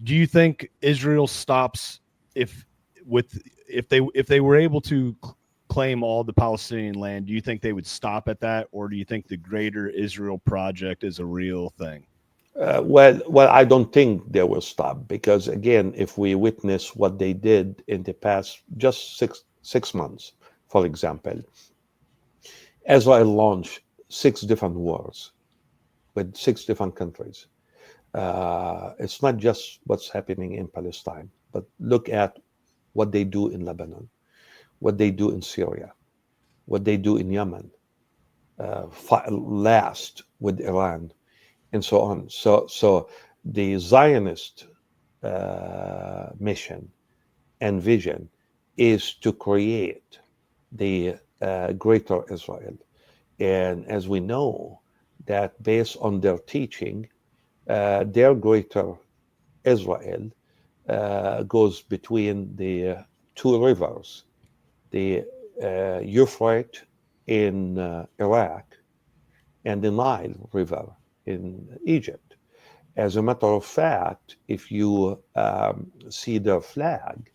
Do you think Israel stops if if they were able to claim all the Palestinian land? Do you think they would stop at that, or do you think the greater Israel project is a real thing? Well, I don't think they will stop because, again, if we witness what they did in the past just six months, for example, Israel launched six different wars with six different countries. It's not just what's happening in Palestine, but look at what they do in Lebanon, what they do in Syria, what they do in Yemen, last with Iran, and so on. So the Zionist mission and vision is to create the greater Israel. And as we know, that based on their teaching, their greater Israel goes between the two rivers, the Euphrates in Iraq and the Nile River in Egypt. As a matter of fact, if you see their flag,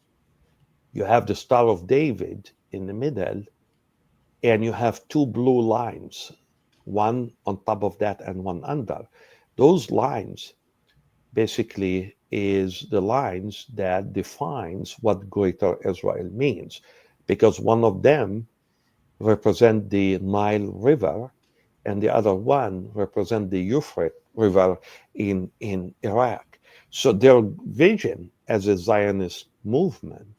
you have the Star of David in the middle, and you have two blue lines, one on top of that and one under. Those lines basically is the lines that defines what greater Israel means, because one of them represent the Nile River and the other one represent the Euphrates River in Iraq. So their vision as a Zionist movement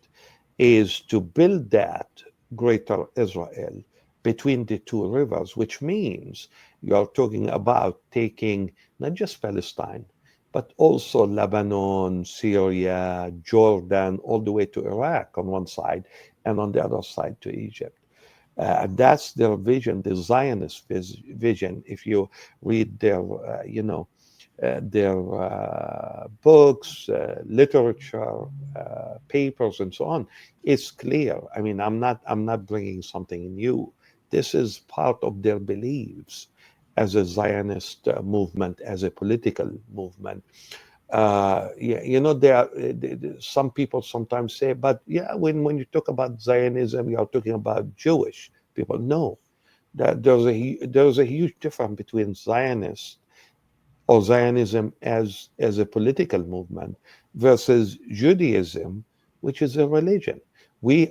is to build that greater Israel between the two rivers, which means you are talking about taking not just Palestine, but also Lebanon, Syria, Jordan, all the way to Iraq on one side, and on the other side to Egypt. That's their vision, the Zionist vision. If you read their books, literature, papers, and so on, it's clear. I mean, I'm not bringing something new. This is part of their beliefs as a Zionist movement, as a political movement. Yeah, some people sometimes say, but yeah, when you talk about Zionism, you are talking about Jewish people. No, that there's a huge difference between Zionists or Zionism as a political movement versus Judaism, which is a religion. We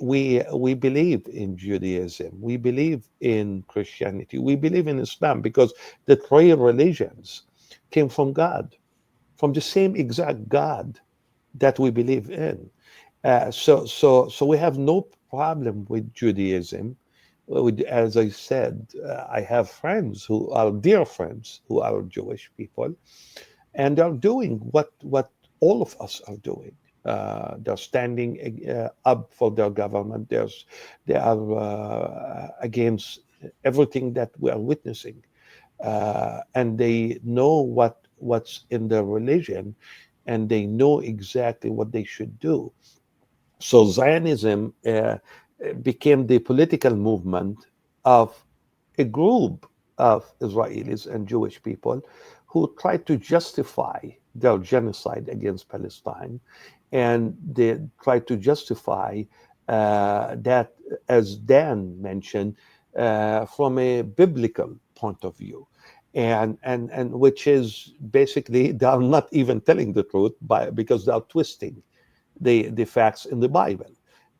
believe in Judaism. We believe in Christianity. We believe in Islam because the three religions came from God, from the same exact God that we believe in. So we have no problem with Judaism. As I said, I have friends who are dear friends who are Jewish people, and they're doing what all of us are doing. They're standing up for their government. They are against everything that we are witnessing, and they know what's in their religion, and they know exactly what they should do. So Zionism became the political movement of a group of Israelis and Jewish people who tried to justify their genocide against Palestine, and they tried to justify that, as Dan mentioned, from a biblical point of view. And which is basically they are not even telling the truth because they are twisting the facts in the Bible,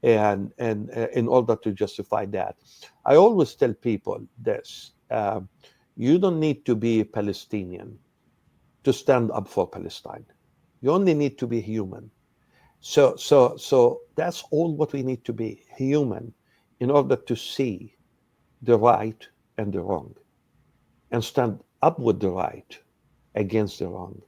and in order to justify that, I always tell people this: you don't need to be a Palestinian to stand up for Palestine. You only need to be human. So that's all what we need to be, human, in order to see the right and the wrong, and stand up with the right against the wrong.